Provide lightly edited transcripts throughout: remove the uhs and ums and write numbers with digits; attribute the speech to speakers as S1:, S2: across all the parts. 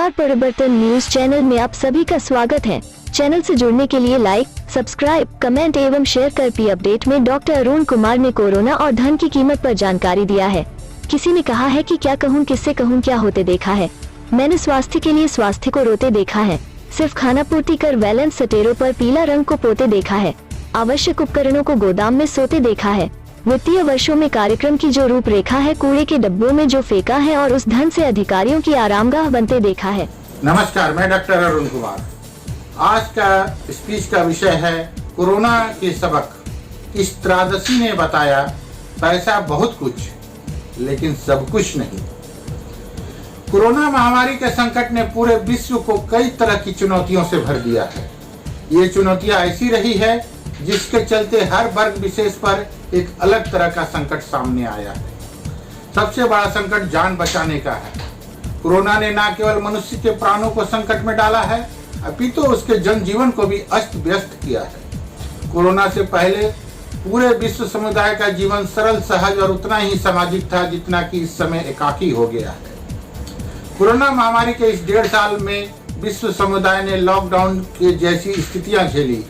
S1: नमस्कार, परिवर्तन news channel में आप सभी का स्वागत है। चैनल से जुड़ने के लिए लाइक, सब्सक्राइब, कमेंट एवं शेयर कर पी अपडेट में डॉक्टर अरुण कुमार ने कोरोना और धन की कीमत पर जानकारी दिया है। किसी ने कहा है कि क्या कहूँ, किससे कहूँ, क्या होते देखा है। मैंने स्वास्थ्य के लिए स्वास्थ्य को रोते देखा है। सिर्फ खाना पूर्ति कर बैलेंस सटेरों पर पीला रंग को पोते देखा है। आवश्यक उपकरणों को गोदाम में सोते देखा है। वित्तीय वर्षों में कार्यक्रम की जो रूपरेखा है, कूड़े के डब्बों में जो फेंका है और उस धन से अधिकारियों की आरामगाह बनते देखा है।
S2: नमस्कार, मैं डॉक्टर अरुण कुमार। आज का स्पीच का विषय है कोरोना के सबक। इस त्रादसी ने बताया, पैसा बहुत कुछ लेकिन सब कुछ नहीं। कोरोना महामारी के संकट ने पूरे विश्व को कई तरह की चुनौतियों से भर दिया है। ये चुनौतियां ऐसी रही है जिसके चलते हर वर्ग विशेष पर एक अलग तरह का संकट सामने आया है। सबसे बड़ा संकट जान बचाने का है। कोरोना ने न केवल मनुष्य के प्राणों को संकट में डाला है, अपितु उसके जनजीवन को भी अस्त व्यस्त किया है। कोरोना से पहले पूरे विश्व समुदाय का जीवन सरल, सहज और उतना ही सामाजिक था जितना कि इस समय एकाकी हो गया है। कोरोना महामारी के इस 1.5 साल में विश्व समुदाय ने लॉकडाउन के जैसी स्थितियां झेली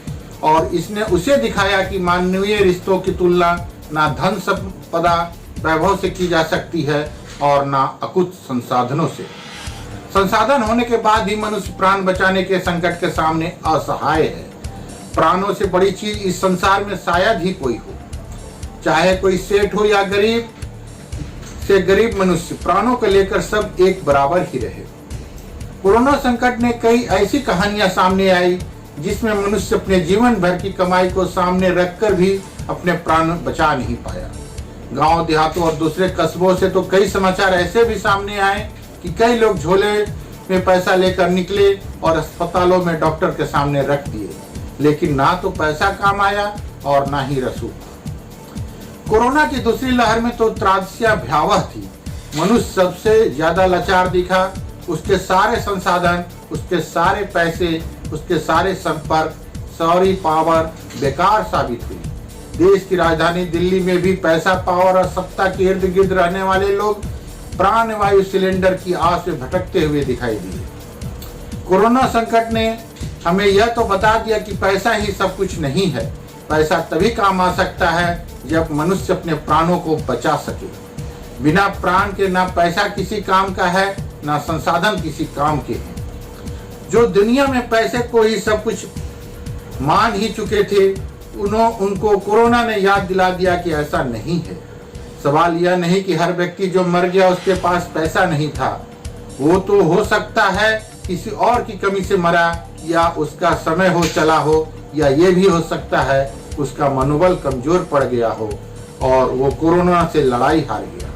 S2: और इसने उसे दिखाया कि मानवीय रिश्तों की तुलना ना धन संपदा वैभव से की जा सकती है और ना अकुत संसाधनों से। संसाधन होने के बाद ही मनुष्य प्राण बचाने के संकट के सामने असहाय है। प्राणों से बड़ी चीज इस संसार में शायद ही कोई हो, चाहे कोई सेठ हो या गरीब से गरीब मनुष्य, प्राणों को लेकर सब एक बराबर ही रहे। कोरोना संकट ने कई ऐसी कहानियां सामने आई जिसमें मनुष्य अपने जीवन भर की कमाई को सामने रखकर भी अपने प्राण बचा नहीं पाया। गांव देहातों और दूसरे कस्बों से तो कई समाचार ऐसे भी सामने आए कि कई लोग झोले में पैसा लेकर निकले और अस्पतालों में डॉक्टर के सामने रख दिए, लेकिन ना तो पैसा काम आया और ना ही रसूख। कोरोना की दूसरी लहर में तो त्रासदियां भयावह थी। मनुष्य सबसे ज्यादा लाचार दिखा। उसके सारे संसाधन, उसके सारे पैसे, उसके सारे संपर्क, सारी पावर बेकार साबित हुई। देश की राजधानी दिल्ली में भी पैसा, पावर और सत्ता के इर्द गिर्द रहने वाले लोग प्राण वायु सिलेंडर की आस में भटकते हुए दिखाई दिए। कोरोना संकट ने हमें यह तो बता दिया कि पैसा ही सब कुछ नहीं है। पैसा तभी काम आ सकता है जब मनुष्य अपने प्राणों को बचा सके। बिना प्राण के ना पैसा किसी काम का है, ना संसाधन किसी काम के हैं। जो दुनिया में पैसे को ही सब कुछ मान ही चुके थे, उनको कोरोना ने याद दिला दिया कि ऐसा नहीं है। सवाल यह नहीं कि हर व्यक्ति जो मर गया उसके पास पैसा नहीं था। वो तो हो सकता है किसी और की कमी से मरा, या उसका समय हो चला हो, या ये भी हो सकता है उसका मनोबल कमजोर पड़ गया हो और वो कोरोना से लड़ाई हार गया।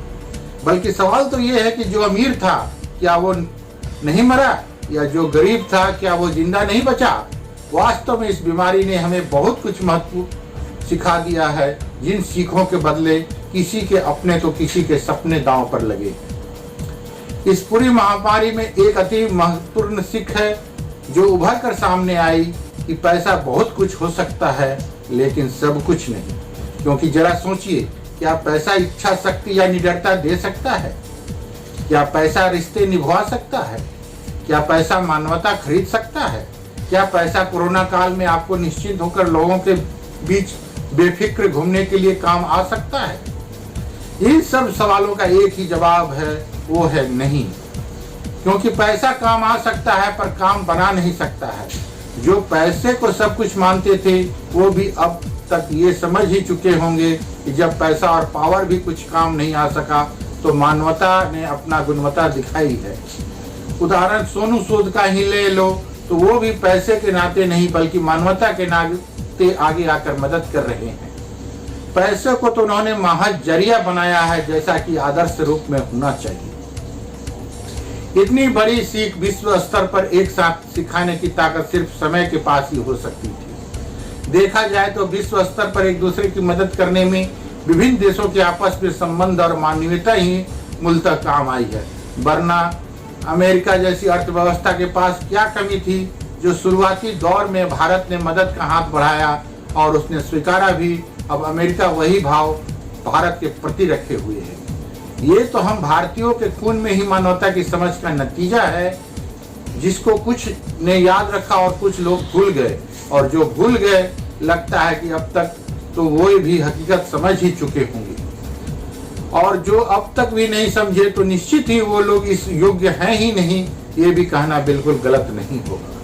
S2: बल्कि सवाल तो ये है कि जो अमीर था क्या वो नहीं मरा, या जो गरीब था क्या वो जिंदा नहीं बचा। वास्तव में इस बीमारी ने हमें बहुत कुछ महत्व सिखा दिया है, जिन सीखों के बदले किसी के अपने तो किसी के सपने दांव पर लगे। इस पूरी महामारी में एक अति महत्वपूर्ण सीख है जो उभर कर सामने आई कि पैसा बहुत कुछ हो सकता है लेकिन सब कुछ नहीं। क्योंकि जरा सोचिए, क्या पैसा इच्छा शक्ति या निडरता दे सकता है? क्या पैसा रिश्ते निभा सकता है? क्या पैसा मानवता खरीद सकता है? क्या पैसा कोरोना काल में आपको निश्चिंत होकर लोगों के बीच बेफिक्र घूमने के लिए काम आ सकता है? इन सब सवालों का एक ही जवाब है, वो है नहीं। क्योंकि पैसा काम आ सकता है पर काम बना नहीं सकता है। जो पैसे को सब कुछ मानते थे वो भी अब तक ये समझ ही चुके होंगे कि जब पैसा और पावर भी कुछ काम नहीं आ सका तो मानवता ने अपना गुणवत्ता दिखाई है। उदाहरण सोनू सूद का ही ले लो, तो वो भी पैसे के नाते नहीं बल्कि मानवता के नाते आगे आकर मदद कर रहे हैं। पैसे को तो उन्होंने महज जरिया बनाया है, जैसा कि आदर्श रूप में होना चाहिए। इतनी बड़ी सीख विश्व स्तर पर एक साथ सिखाने की ताकत सिर्फ समय के पास ही हो सकती थी। देखा जाए तो विश्व स्तर पर एक दूसरे की मदद करने में विभिन्न देशों के आपस में संबंध और मानवीयता ही मूलतः काम आई है। वरना अमेरिका जैसी अर्थव्यवस्था के पास क्या कमी थी जो शुरुआती दौर में भारत ने मदद का हाथ बढ़ाया और उसने स्वीकारा भी। अब अमेरिका वही भाव भारत के प्रति रखे हुए है। ये तो हम भारतीयों के खून में ही मानवता की समझ का नतीजा है जिसको कुछ ने याद रखा और कुछ लोग भूल गए, और जो भूल गए लगता है कि अब तक तो वो भी हकीकत समझ ही चुके होंगे, और जो अब तक भी नहीं समझे तो निश्चित ही वो लोग इस योग्य हैं ही नहीं, ये भी कहना बिल्कुल गलत नहीं होगा।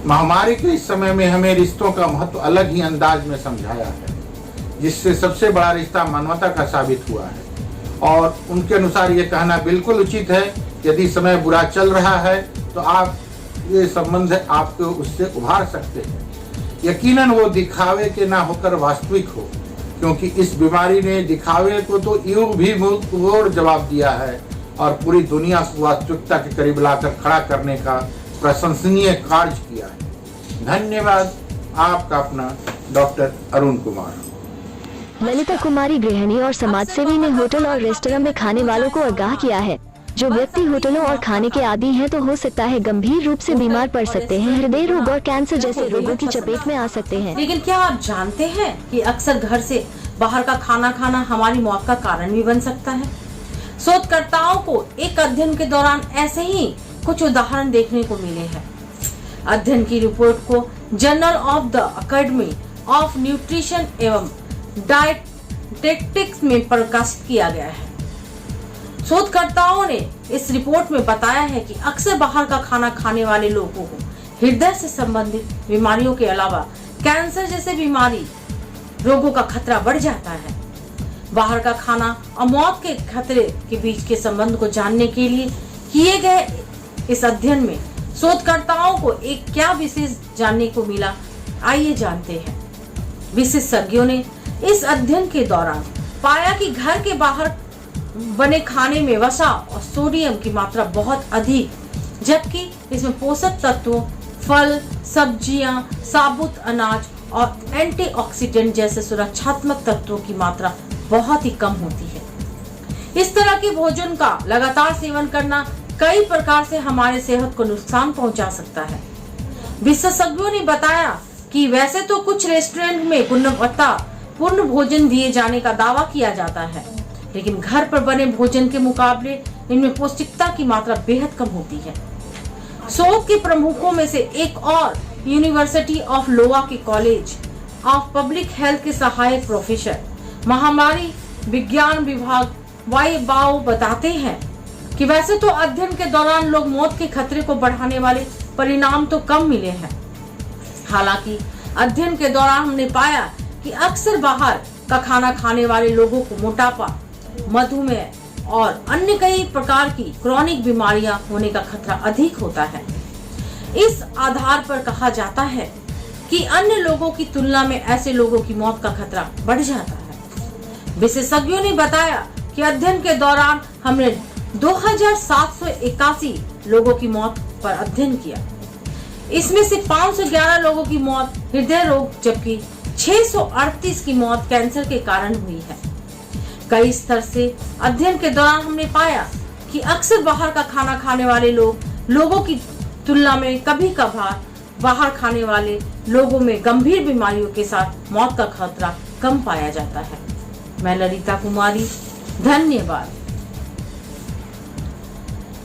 S2: महामारी के इस समय में हमें रिश्तों का महत्व अलग ही अंदाज में समझाया है, जिससे सबसे बड़ा रिश्ता मानवता का साबित हुआ है, और उनके अनुसार ये कहना बिल्कुल उचित है, यदि समय बुरा चल रहा है तो आप ये संबंध आपको उससे उभार सकते हैं। यकीनन वो दिखावे के ना होकर वास्तविक हो, क्योंकि इस बीमारी ने दिखावे को तो यूं भी मुंहतोड़ जवाब दिया है और पूरी दुनिया को वास्तविकता के करीब लाकर खड़ा करने का प्रशंसनीय कार्य किया है। धन्यवाद। आपका अपना डॉक्टर अरुण कुमार।
S1: ललिता कुमारी गृहिणी और समाजसेवी ने होटल और रेस्टोरेंट में खाने वालों को आगाह किया है, जो व्यक्ति होटलों और खाने के आदी हैं तो हो सकता है गंभीर रूप से बीमार पड़ सकते हैं, हृदय रोग और कैंसर जैसे रोगों की चपेट में आ सकते हैं।
S3: लेकिन क्या आप जानते हैं कि अक्सर घर से बाहर का खाना खाना हमारी मौत का कारण भी बन सकता है। शोधकर्ताओं को एक अध्ययन के दौरान ऐसे ही कुछ उदाहरण देखने को मिले हैं। अध्ययन की रिपोर्ट को journal of the academy of nutrition एवं डायटेटिक्स में प्रकाशित किया गया है। शोधकर्ताओं ने इस रिपोर्ट में बताया है कि अक्सर बाहर का खाना खाने वाले लोगों को हृदय से संबंधित बीमारियों के अलावा कैंसर जैसे बीमारी रोगों का खतरा बढ़ जाता है। बाहर का खाना और मौत के खतरे के बीच के संबंध को जानने के लिए किए गए इस अध्ययन में शोधकर्ताओं को एक क्या विशेष जानने को मिला, आइए जानते हैं। विशेषज्ञों ने इस अध्ययन के दौरान पाया कि घर के बाहर बने खाने में वसा और सोडियम की मात्रा बहुत अधिक, जबकि इसमें पोषक तत्वों, फल, सब्जियां, साबुत अनाज और एंटीऑक्सीडेंट जैसे सुरक्षात्मक तत्वों की मात्रा बहुत ही कम होती है। इस तरह के भोजन का लगातार सेवन करना कई प्रकार से हमारे सेहत को नुकसान पहुंचा सकता है। विशेषज्ञों ने बताया कि वैसे तो कुछ रेस्टोरेंट में गुणवत्ता पूर्ण भोजन दिए जाने का दावा किया जाता है, लेकिन घर पर बने भोजन के मुकाबले इनमें पौष्टिकता की मात्रा बेहद कम होती है। शोध के प्रमुखों में से एक और यूनिवर्सिटी ऑफ लोआ के कॉलेज ऑफ पब्लिक हेल्थ के सहायक प्रोफेसर महामारी विज्ञान विभाग वाई बाओ बताते हैं कि वैसे तो अध्ययन के दौरान लोग मौत के खतरे को बढ़ाने वाले परिणाम तो कम मिले हैं। हालांकि अध्ययन के दौरान हमने पाया कि अक्सर बाहर का खाना खाने वाले लोगों को मोटापा, मधुमेह और अन्य कई प्रकार की क्रॉनिक बीमारियां होने का खतरा अधिक होता है। इस आधार पर कहा जाता है कि अन्य लोगों की तुलना में ऐसे लोगों की मौत का खतरा बढ़ जाता है। विशेषज्ञों ने बताया कि अध्ययन के दौरान हमने 2781 लोगों की मौत पर अध्ययन किया। इसमें से 511 लोगों की मौत हृदय रोग, जबकि 638 की मौत कैंसर के कारण हुई है। कई स्तर से अध्ययन के दौरान हमने पाया कि अक्सर बाहर का खाना खाने वाले लोगों की तुलना में कभी कभार बाहर खाने वाले लोगों में गंभीर बीमारियों के साथ मौत का खतरा कम पाया जाता है। मैं ललिता कुमारी, धन्यवाद।